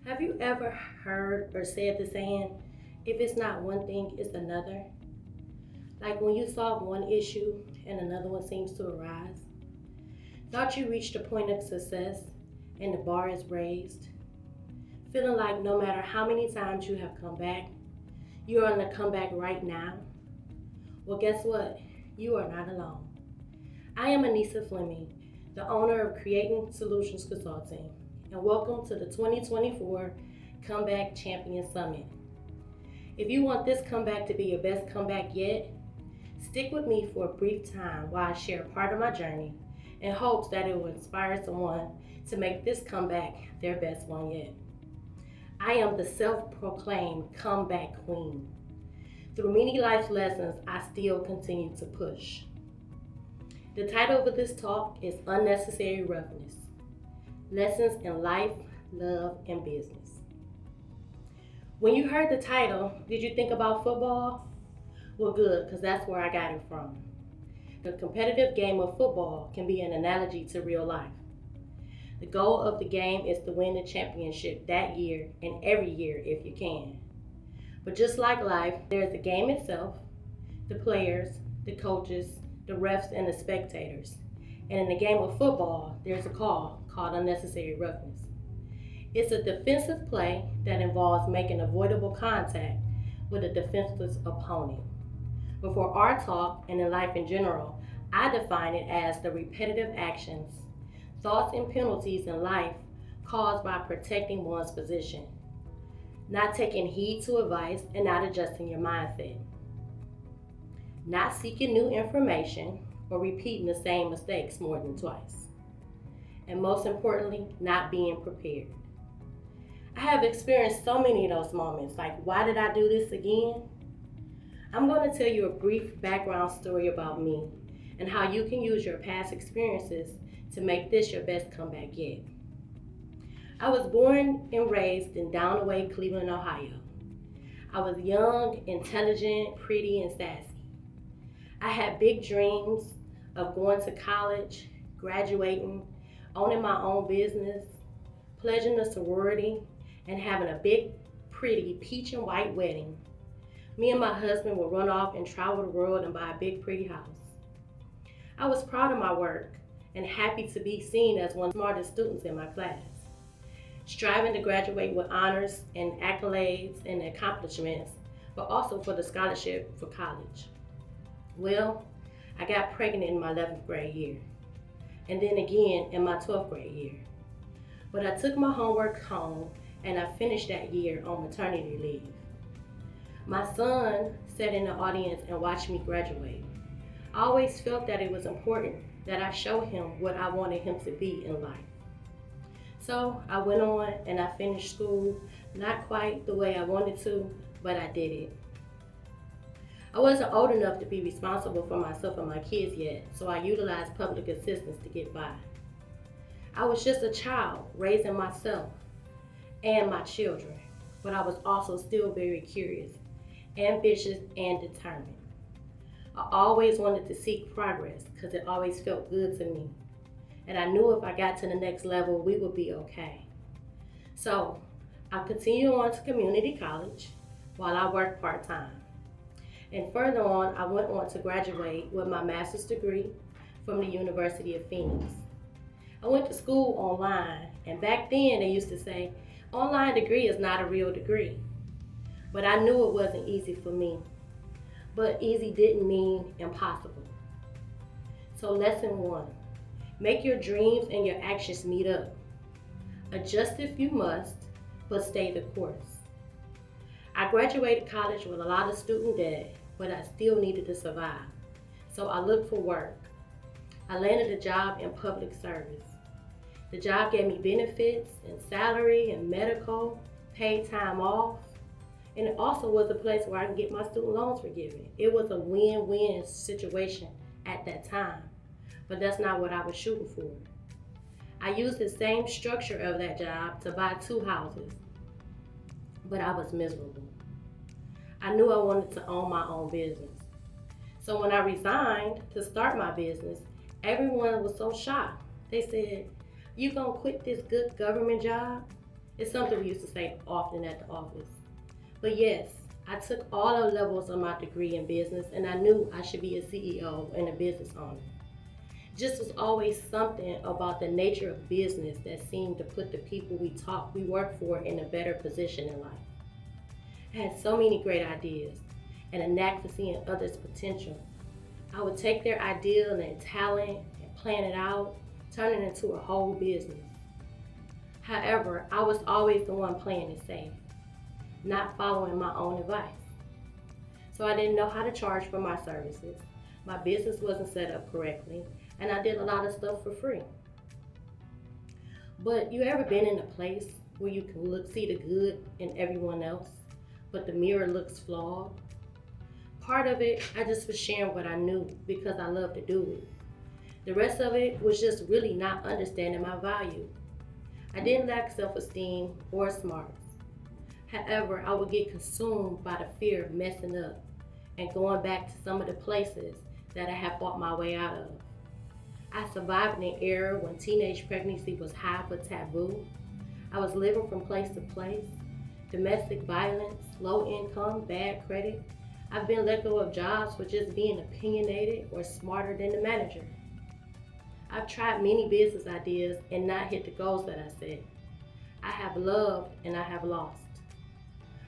Have you ever heard or said the saying, if it's not one thing, it's another? Like when you solve one issue and another one seems to arise. Thought you reached a point of success and the bar is raised. Feeling like no matter how many times you have come back, you are on the comeback right now. Well, guess what? You are not alone. I am Anissa Fleming, the owner of Creating Solutions Consulting, and welcome to the 2024 Comeback Champion Summit. If you want this comeback to be your best comeback yet, stick with me for a brief time while I share part of my journey in hopes that it will inspire someone to make this comeback their best one yet. I am the self-proclaimed comeback queen. Through many life lessons, I still continue to push. The title of this talk is Unnecessary Roughness: Lessons in Life, Love, and Business. When you heard the title, did you think about football? Well, good, because that's where I got it from. The competitive game of football can be an analogy to real life. The goal of the game is to win the championship that year and every year if you can. But just like life, there's the game itself, the players, the coaches, the refs, and the spectators. And in the game of football, there's a call called unnecessary roughness. It's a defensive play that involves making avoidable contact with a defenseless opponent. But for our talk and in life in general, I define it as the repetitive actions, thoughts, and penalties in life caused by protecting one's position, not taking heed to advice and not adjusting your mindset, not seeking new information or repeating the same mistakes more than twice, and most importantly, not being prepared. I have experienced so many of those moments, like, why did I do this again? I'm going to tell you a brief background story about me and how you can use your past experiences to make this your best comeback yet. I was born and raised in down-the-way Cleveland, Ohio. I was young, intelligent, pretty, and sassy. I had big dreams of going to college, graduating, owning my own business, pledging a sorority, and having a big, pretty peach and white wedding. Me and my husband would run off and travel the world and buy a big, pretty house. I was proud of my work and happy to be seen as one of the smartest students in my class, striving to graduate with honors and accolades and accomplishments, but also for the scholarship for college. Well, I got pregnant in my 11th grade year, and then again in my 12th grade year. But I took my homework home and I finished that year on maternity leave. My son sat in the audience and watched me graduate. I always felt that it was important that I show him what I wanted him to be in life. So I went on and I finished school, not quite the way I wanted to, but I did it. I wasn't old enough to be responsible for myself and my kids yet, so I utilized public assistance to get by. I was just a child raising myself and my children, but I was also still very curious, ambitious, and determined. I always wanted to seek progress because it always felt good to me. And I knew if I got to the next level, we would be okay. So I continued on to community college while I worked part-time. And further on, I went on to graduate with my master's degree from the University of Phoenix. I went to school online, and back then they used to say, online degree is not a real degree. But I knew it wasn't easy for me. But easy didn't mean impossible. So lesson 1, make your dreams and your actions meet up. Adjust if you must, but stay the course. I graduated college with a lot of student debt, but I still needed to survive. So I looked for work. I landed a job in public service. The job gave me benefits and salary and medical, paid time off, and it also was a place where I can get my student loans forgiven. It was a win-win situation at that time, but that's not what I was shooting for. I used the same structure of that job to buy 2 houses, but I was miserable. I knew I wanted to own my own business. So when I resigned to start my business, everyone was so shocked. They said, "You gonna quit this good government job It's something we used to say often at the office. But yes, I took all the levels of my degree in business and I knew I should be a CEO and a business owner. Just was always something about the nature of business that seemed to put the people we work for in a better position in life. I had so many great ideas and a knack for seeing others' potential. I would take their ideal and talent and plan it out, turn it into a whole business. However, I was always the one playing it safe, not following my own advice. So I didn't know how to charge for my services. My business wasn't set up correctly, and I did a lot of stuff for free. But you ever been in a place where you can see the good in everyone else, but the mirror looks flawed? Part of it, I just was sharing what I knew because I love to do it. The rest of it was just really not understanding my value. I didn't lack self-esteem or smarts. However, I would get consumed by the fear of messing up and going back to some of the places that I had fought my way out of. I survived an era when teenage pregnancy was high but taboo. I was living from place to place. Domestic violence, low income, bad credit. I've been let go of jobs for just being opinionated or smarter than the manager. I've tried many business ideas and not hit the goals that I set. I have loved and I have lost.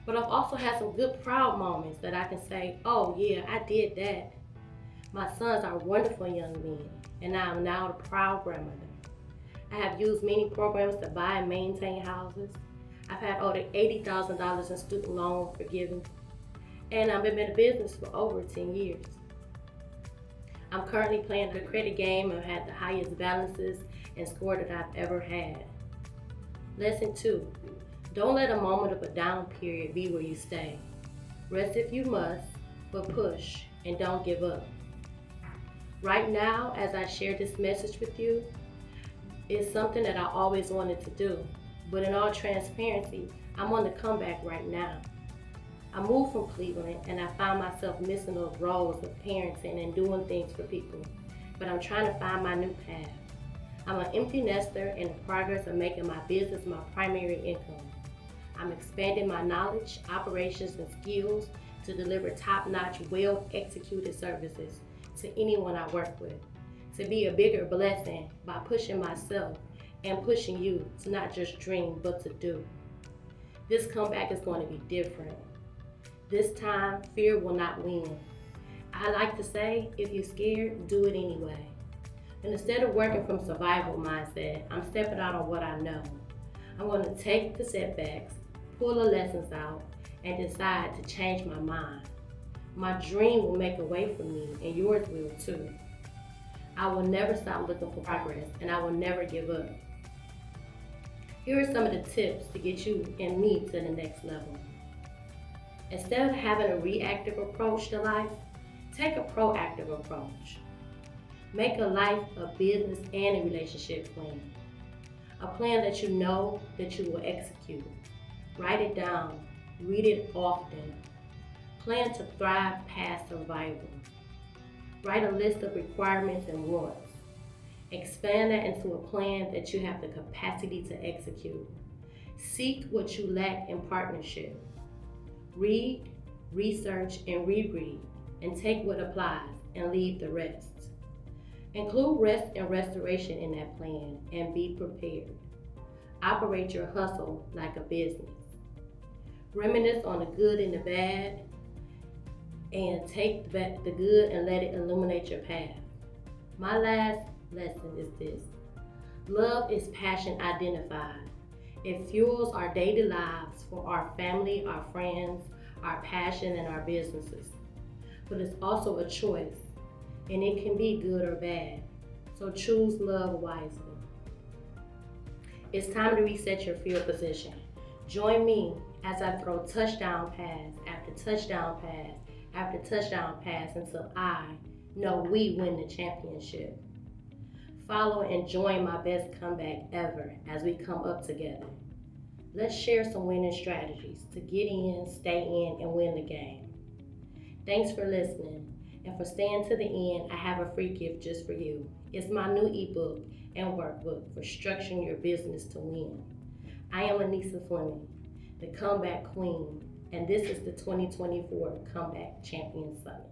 But I've also had some good proud moments that I can say, oh yeah, I did that. My sons are wonderful young men, and I am now the proud grandmother. I have used many programs to buy and maintain houses. I've had over $80,000 in student loan forgiven, and I've been in the business for over 10 years. I'm currently playing the credit game and had the highest balances and score that I've ever had. Lesson 2, don't let a moment of a down period be where you stay. Rest if you must, but push and don't give up. Right now, as I share this message with you, it's something that I always wanted to do. But in all transparency, I'm on the comeback right now. I moved from Cleveland and I found myself missing those roles of parenting and doing things for people. But I'm trying to find my new path. I'm an empty nester in the progress of making my business my primary income. I'm expanding my knowledge, operations, and skills to deliver top-notch, well-executed services to anyone I work with, to be a bigger blessing by pushing myself and pushing you to not just dream, but to do. This comeback is going to be different. This time, fear will not win. I like to say, if you're scared, do it anyway. And instead of working from survival mindset, I'm stepping out on what I know. I'm going to take the setbacks, pull the lessons out, and decide to change my mind. My dream will make a way for me, and yours will too. I will never stop looking for progress, and I will never give up. Here are some of the tips to get you and me to the next level. Instead of having a reactive approach to life, take a proactive approach. Make a life, a business, and a relationship plan. A plan that you know that you will execute. Write it down. Read it often. Plan to thrive past survival. Write a list of requirements and wants. Expand that into a plan that you have the capacity to execute. Seek what you lack in partnership. Read, research, and reread, and take what applies and leave the rest. Include rest and restoration in that plan and be prepared. Operate your hustle like a business. Reminisce on the good and the bad, and take the good and let it illuminate your path. My last lesson is this. Love is passion identified. It fuels our daily lives for our family, our friends, our passion, and our businesses. But it's also a choice, and it can be good or bad. So choose love wisely. It's time to reset your field position. Join me as I throw touchdown pass after touchdown pass after touchdown pass until I know we win the championship. Follow and join my best comeback ever as we come up together. Let's share some winning strategies to get in, stay in, and win the game. Thanks for listening. And for staying to the end, I have a free gift just for you. It's my new ebook and workbook for structuring your business to win. I am Anissa Fleming, the Comeback Queen, and this is the 2024 Comeback Champion Summit.